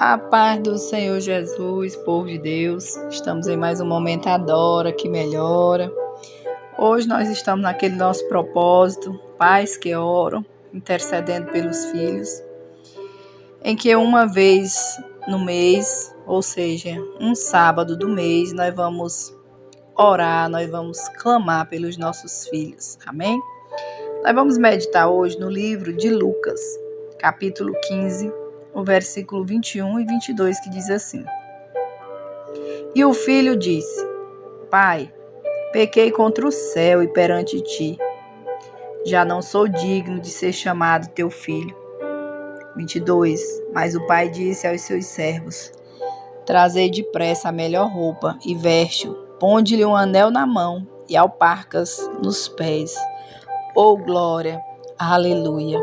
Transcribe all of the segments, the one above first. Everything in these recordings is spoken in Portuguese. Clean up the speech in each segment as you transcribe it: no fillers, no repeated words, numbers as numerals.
A paz do Senhor Jesus, povo de Deus. Estamos em mais um momento Adora que melhora. Hoje nós estamos naquele nosso propósito, pais que oram, intercedendo pelos filhos, em que uma vez no mês, ou seja, um sábado do mês, nós vamos orar, nós vamos clamar pelos nossos filhos. Amém? Nós vamos meditar hoje no livro de Lucas, capítulo 15, o versículo 21 e 22, que diz assim: E o filho disse: Pai, pequei contra o céu e perante ti. Já não sou digno de ser chamado teu filho. 22. Mas o pai disse aos seus servos: Trazei depressa a melhor roupa e veste-o, ponde-lhe um anel na mão e alparcas nos pés. Oh, glória! Aleluia!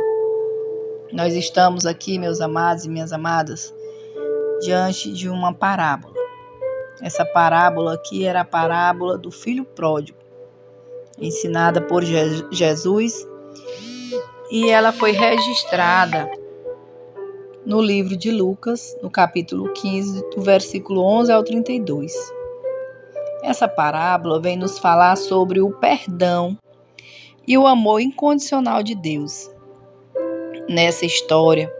Nós estamos aqui, meus amados e minhas amadas, diante de uma parábola. Essa parábola aqui era a parábola do filho pródigo, ensinada por Jesus, e ela foi registrada no livro de Lucas, no capítulo 15, do versículo 11 ao 32. Essa parábola vem nos falar sobre o perdão e o amor incondicional de Deus. Nessa história,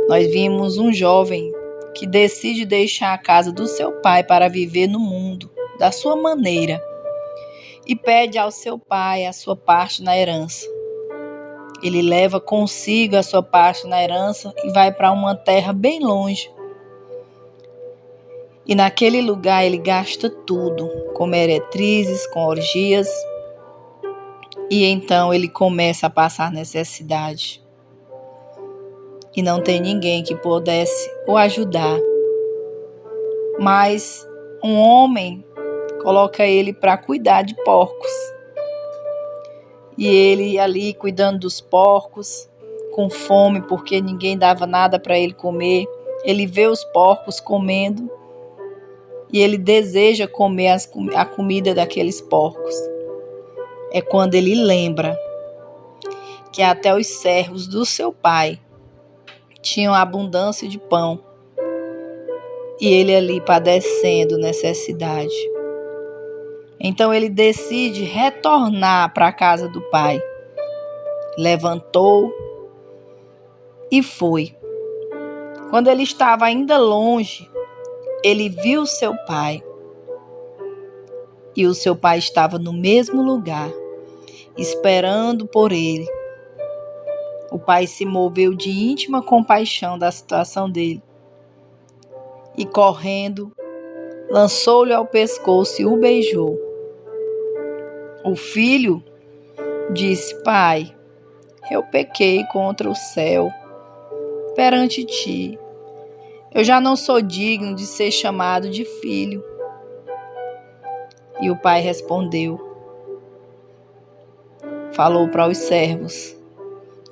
nós vimos um jovem que decide deixar a casa do seu pai para viver no mundo da sua maneira e pede ao seu pai a sua parte na herança. Ele leva consigo a sua parte na herança e vai para uma terra bem longe. E naquele lugar ele gasta tudo, com meretrizes, com orgias, e então ele começa a passar necessidade. E não tem ninguém que pudesse o ajudar. Mas um homem coloca ele para cuidar de porcos. E ele ali cuidando dos porcos, com fome, porque ninguém dava nada para ele comer. Ele vê os porcos comendo e ele deseja comer a comida daqueles porcos. É quando ele lembra que até os servos do seu pai tinham abundância de pão, e ele ali padecendo necessidade. Então ele decide retornar para a casa do pai. Levantou e foi. Quando ele estava ainda longe, ele viu seu pai. E o seu pai estava no mesmo lugar, esperando por ele. O pai se moveu de íntima compaixão da situação dele e, correndo, lançou-lhe ao pescoço e o beijou. O filho disse: Pai, eu pequei contra o céu perante ti. Eu já não sou digno de ser chamado de filho. E o pai respondeu, falou para os servos: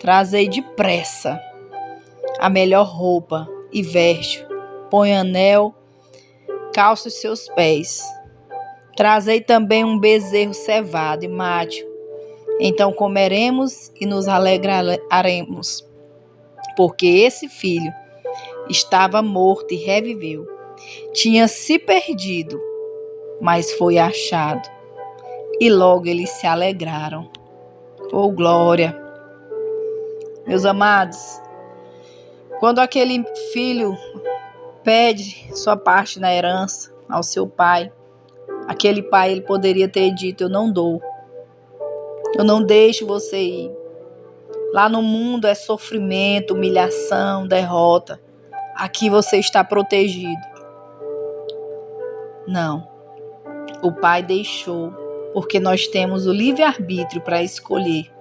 Trazei depressa a melhor roupa e veste, põe anel, calça os seus pés. Trazei também um bezerro cevado e mate-o. Então comeremos e nos alegraremos, porque esse filho estava morto e reviveu. Tinha se perdido, mas foi achado. E logo eles se alegraram. Oh, glória! Meus amados, quando aquele filho pede sua parte na herança ao seu pai, aquele pai ele poderia ter dito: eu não dou, eu não deixo você ir. Lá no mundo é sofrimento, humilhação, derrota. Aqui você está protegido. Não, o pai deixou, porque nós temos o livre-arbítrio para escolher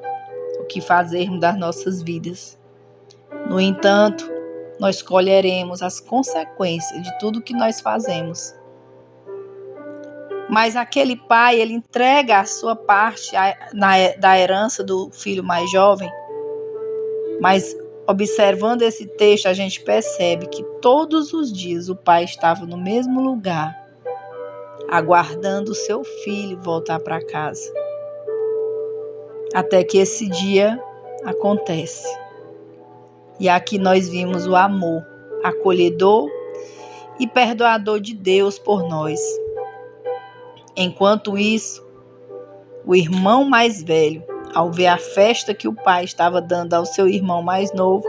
o que fazermos das nossas vidas. No entanto, nós colheremos as consequências de tudo que nós fazemos. Mas aquele pai, ele entrega a sua parte da herança do filho mais jovem. Mas observando esse texto, a gente percebe que todos os dias o pai estava no mesmo lugar, aguardando o seu filho voltar para casa. Até que esse dia acontece. E aqui nós vimos o amor, acolhedor e perdoador de Deus por nós. Enquanto isso, o irmão mais velho, ao ver a festa que o pai estava dando ao seu irmão mais novo,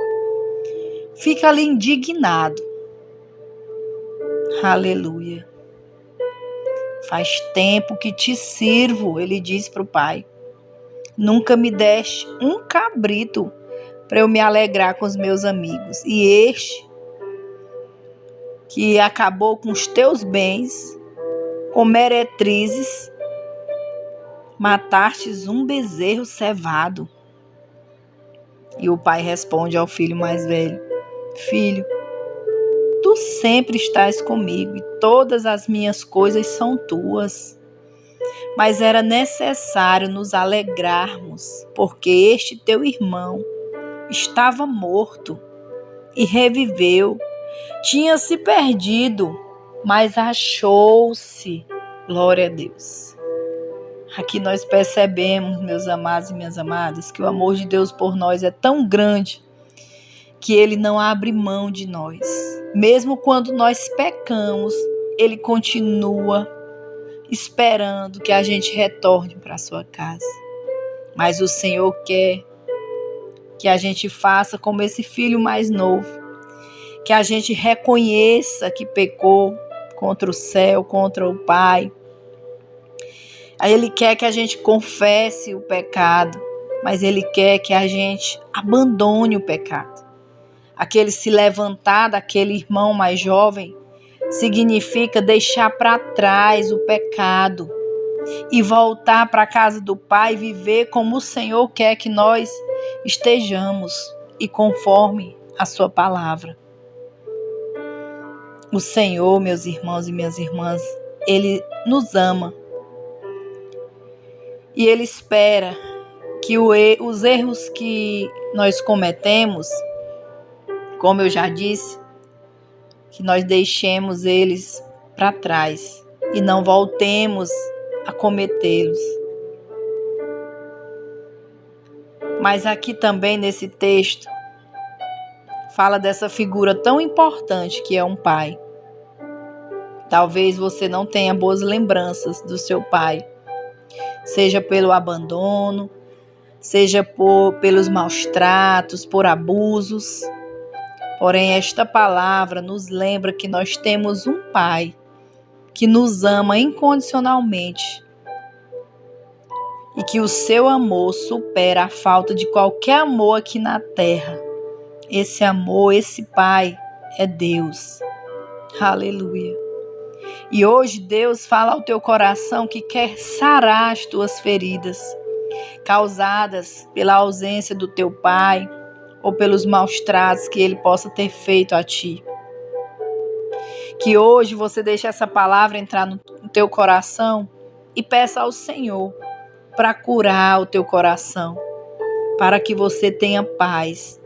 fica ali indignado. Aleluia. Faz tempo que te sirvo, ele diz para o pai. Nunca me deste um cabrito para eu me alegrar com os meus amigos. E este, que acabou com os teus bens, com meretrizes, matastes um bezerro cevado. E o pai responde ao filho mais velho: Filho, tu sempre estás comigo e todas as minhas coisas são tuas. Mas era necessário nos alegrarmos, porque este teu irmão estava morto e reviveu. Tinha se perdido, mas achou-se. Glória a Deus. Aqui nós percebemos, meus amados e minhas amadas, que o amor de Deus por nós é tão grande que Ele não abre mão de nós. Mesmo quando nós pecamos, Ele continua esperando que a gente retorne para a sua casa. Mas o Senhor quer que a gente faça como esse filho mais novo, que a gente reconheça que pecou contra o céu, contra o Pai. Aí Ele quer que a gente confesse o pecado, mas Ele quer que a gente abandone o pecado. Aquele se levantar daquele irmão mais jovem significa deixar para trás o pecado e voltar para a casa do Pai e viver como o Senhor quer que nós estejamos e conforme a sua palavra. O Senhor, meus irmãos e minhas irmãs, Ele nos ama e Ele espera que os erros que nós cometemos, como eu já disse, que nós deixemos eles para trás e não voltemos a cometê-los. Mas aqui também nesse texto fala dessa figura tão importante que é um pai. Talvez você não tenha boas lembranças do seu pai, seja pelo abandono, seja pelos maus tratos, por abusos. Porém, esta palavra nos lembra que nós temos um Pai que nos ama incondicionalmente e que o seu amor supera a falta de qualquer amor aqui na terra. Esse amor, esse Pai é Deus. Aleluia. E hoje Deus fala ao teu coração que quer sarar as tuas feridas causadas pela ausência do teu Pai ou pelos maus tratos que Ele possa ter feito a ti. Que hoje você deixe essa palavra entrar no teu coração e peça ao Senhor para curar o teu coração, para que você tenha paz,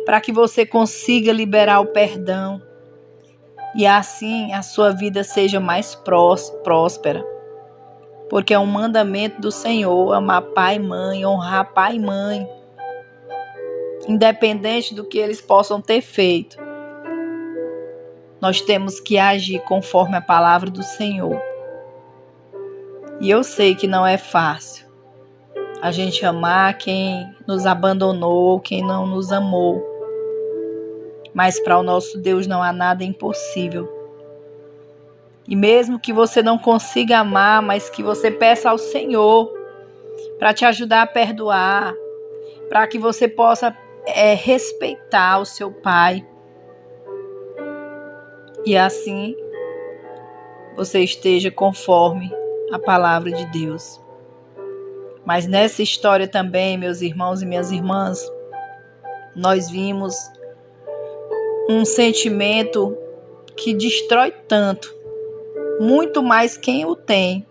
para que você consiga liberar o perdão e assim a sua vida seja mais próspera. Porque é um mandamento do Senhor amar pai e mãe, honrar pai e mãe, independente do que eles possam ter feito. Nós temos que agir conforme a palavra do Senhor. E eu sei que não é fácil a gente amar quem nos abandonou, quem não nos amou. Mas para o nosso Deus não há nada impossível. E mesmo que você não consiga amar, mas que você peça ao Senhor para te ajudar a perdoar, para que você possa respeitar o seu Pai. E assim você esteja conforme a palavra de Deus. Mas nessa história também, meus irmãos e minhas irmãs, nós vimos um sentimento que destrói tanto, muito mais quem o tem,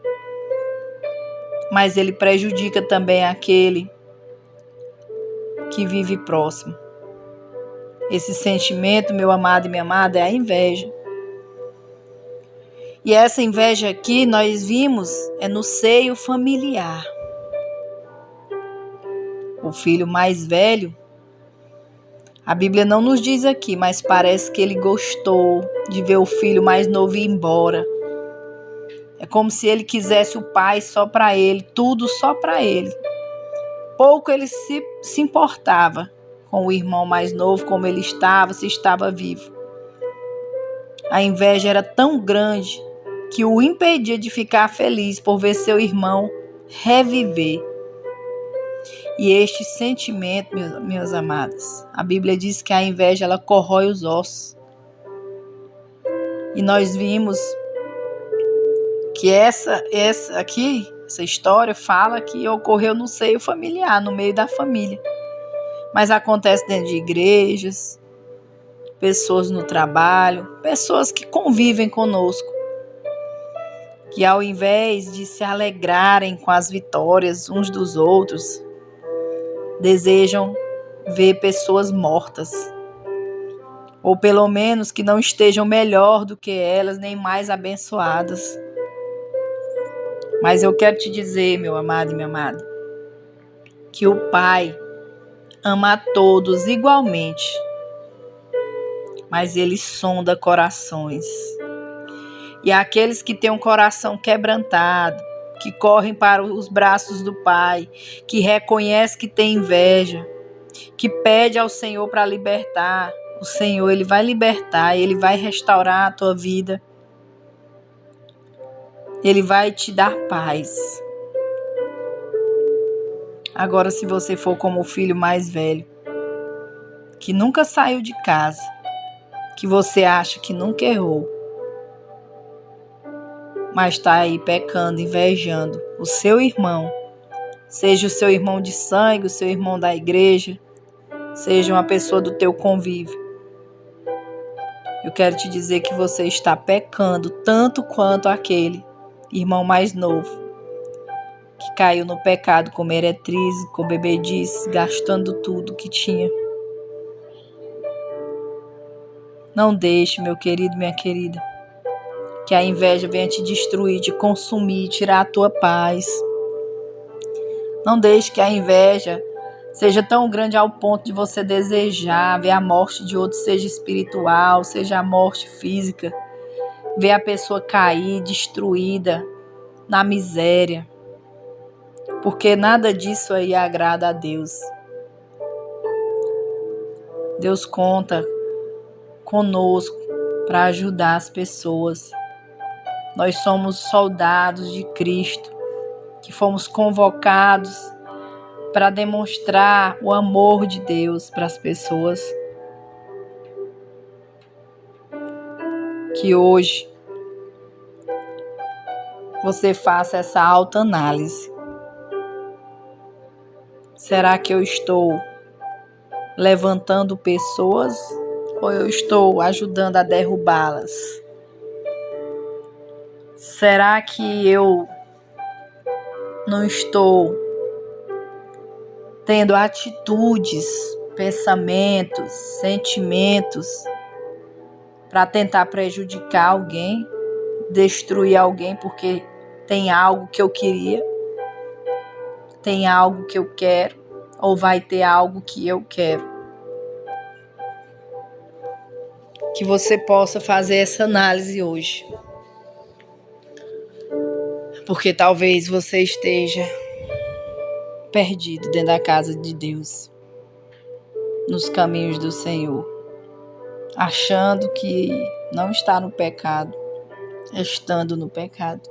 mas ele prejudica também aquele que vive próximo. Esse sentimento, meu amado e minha amada, é a inveja. E essa inveja aqui, nós vimos, é no seio familiar. O filho mais velho A Bíblia não nos diz aqui, mas parece que ele gostou de ver o filho mais novo ir embora. É como se ele quisesse o pai só para ele, tudo só para ele. Pouco ele se importava com o irmão mais novo, como ele estava, se estava vivo. A inveja era tão grande que o impedia de ficar feliz por ver seu irmão reviver. E este sentimento, meus amados, a Bíblia diz que a inveja ela corrói os ossos. E nós vimos que essa história fala que ocorreu no seio familiar, no meio da família. Mas acontece dentro de igrejas, pessoas no trabalho, pessoas que convivem conosco, que ao invés de se alegrarem com as vitórias uns dos outros, desejam ver pessoas mortas, ou pelo menos que não estejam melhor do que elas, nem mais abençoadas. Mas eu quero te dizer, meu amado e minha amada, que o Pai ama a todos igualmente, mas Ele sonda corações. E aqueles que têm um coração quebrantado, que correm para os braços do Pai, que reconhece que tem inveja, que pede ao Senhor para libertar, o Senhor Ele vai libertar, Ele vai restaurar a tua vida. Ele vai te dar paz. Agora, se você for como o filho mais velho, que nunca saiu de casa, que você acha que nunca errou, mas está aí pecando, invejando o seu irmão, seja o seu irmão de sangue, o seu irmão da igreja, seja uma pessoa do teu convívio, eu quero te dizer que você está pecando tanto quanto aquele irmão mais novo, que caiu no pecado com meretriz, com bebedice, gastando tudo que tinha. Não deixe, meu querido, minha querida, que a inveja venha te destruir, te consumir, tirar a tua paz. Não deixe que a inveja seja tão grande ao ponto de você desejar ver a morte de outro, seja espiritual, seja a morte física, ver a pessoa cair, destruída, na miséria. Porque nada disso aí agrada a Deus. Deus conta conosco para ajudar as pessoas. Nós somos soldados de Cristo, que fomos convocados para demonstrar o amor de Deus para as pessoas. Que hoje você faça essa autoanálise. Será que eu estou levantando pessoas ou eu estou ajudando a derrubá-las? Será que eu não estou tendo atitudes, pensamentos, sentimentos para tentar prejudicar alguém, destruir alguém porque tem algo que eu queria, tem algo que eu quero, ou vai ter algo que eu quero? Que você possa fazer essa análise hoje. Porque talvez você esteja perdido dentro da casa de Deus, nos caminhos do Senhor, achando que não está no pecado, estando no pecado.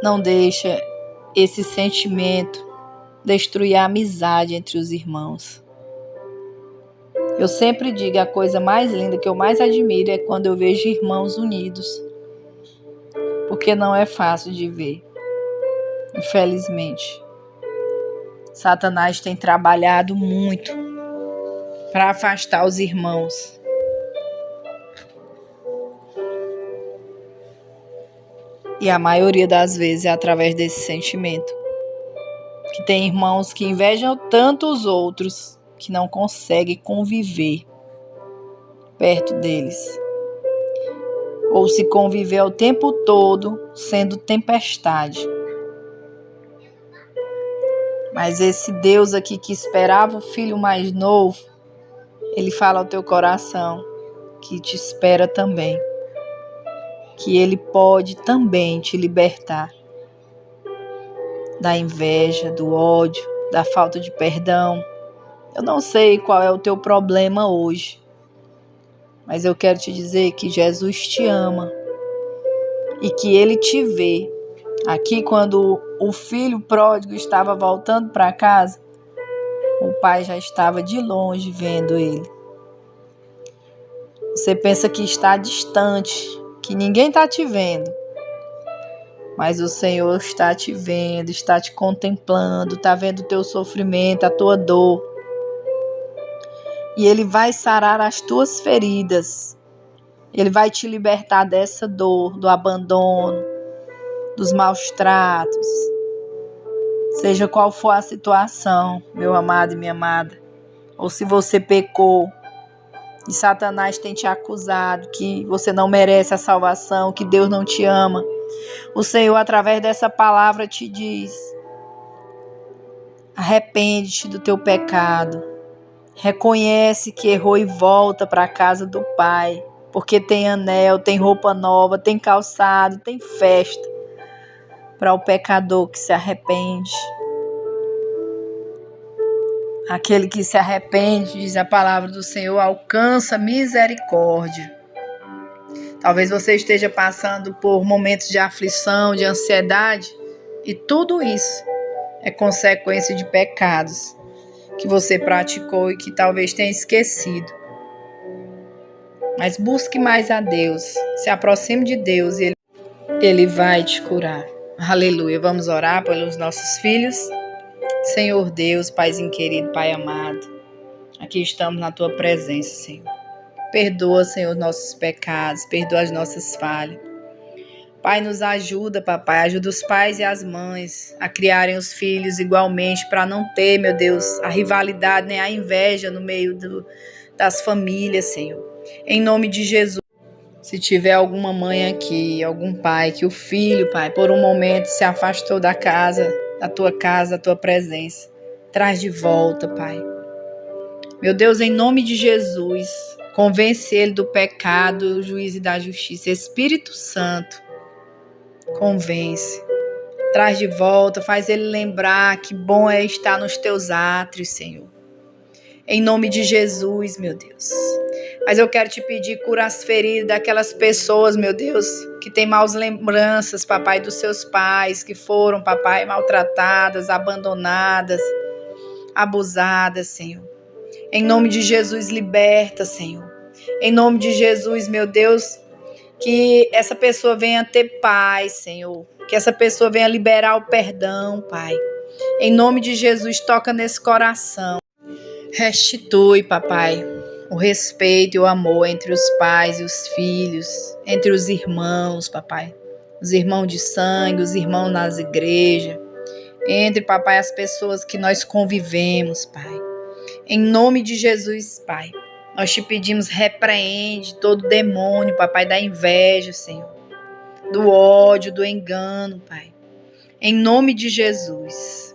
Não deixa esse sentimento destruir a amizade entre os irmãos. Eu sempre digo, a coisa mais linda que eu mais admiro é quando eu vejo irmãos unidos, porque não é fácil de ver, infelizmente. Satanás tem trabalhado muito para afastar os irmãos. E a maioria das vezes é através desse sentimento. Que tem irmãos que invejam tanto os outros que não conseguem conviver perto deles. Ou se conviver o tempo todo sendo tempestade. Mas esse Deus aqui que esperava o filho mais novo, ele fala ao teu coração que te espera também, que ele pode também te libertar da inveja, do ódio, da falta de perdão. Eu não sei qual é o teu problema hoje, mas eu quero te dizer que Jesus te ama e que ele te vê. Aqui, quando o filho pródigo estava voltando para casa, o pai já estava de longe vendo ele. Você pensa que está distante, que ninguém está te vendo, mas o Senhor está te vendo, está te contemplando, está vendo o teu sofrimento, a tua dor. E ele vai sarar as tuas feridas. Ele vai te libertar dessa dor, do abandono, dos maus tratos. Seja qual for a situação, meu amado e minha amada. Ou se você pecou e Satanás tem te acusado que você não merece a salvação, que Deus não te ama. O Senhor, através dessa palavra, te diz: arrepende-te do teu pecado. Reconhece que errou e volta para a casa do Pai, porque tem anel, tem roupa nova, tem calçado, tem festa para o pecador que se arrepende. Aquele que se arrepende, diz a palavra do Senhor, alcança misericórdia. Talvez você esteja passando por momentos de aflição, de ansiedade, e tudo isso é consequência de pecados que você praticou e que talvez tenha esquecido. Mas busque mais a Deus, se aproxime de Deus e Ele vai te curar. Aleluia. Vamos orar pelos nossos filhos. Senhor Deus, Paizinho querido, Pai amado, aqui estamos na Tua presença, Senhor. Perdoa, Senhor, nossos pecados, perdoa as nossas falhas. Pai, nos ajuda, papai, ajuda os pais e as mães a criarem os filhos igualmente, para não ter, meu Deus, a rivalidade, nem a inveja no meio das famílias, Senhor. Em nome de Jesus, se tiver alguma mãe aqui, algum pai, que o filho, Pai, por um momento se afastou da tua presença, traz de volta, Pai. Meu Deus, em nome de Jesus, convence ele do pecado, do juízo e da justiça. Espírito Santo, convence, traz de volta, faz ele lembrar que bom é estar nos teus átrios, Senhor. Em nome de Jesus, meu Deus. Mas eu quero te pedir, cura as feridas daquelas pessoas, meu Deus, que têm maus lembranças, papai, dos seus pais, que foram, papai, maltratadas, abandonadas, abusadas, Senhor. Em nome de Jesus, liberta, Senhor. Em nome de Jesus, meu Deus, que essa pessoa venha ter paz, Senhor. Que essa pessoa venha liberar o perdão, Pai. Em nome de Jesus, toca nesse coração. Restitui, papai, o respeito e o amor entre os pais e os filhos, entre os irmãos, papai. Os irmãos de sangue, os irmãos nas igrejas. Entre, papai, as pessoas que nós convivemos, Pai. Em nome de Jesus, Pai. Nós te pedimos, repreende todo demônio, papai, da inveja, Senhor. Do ódio, do engano, Pai. Em nome de Jesus.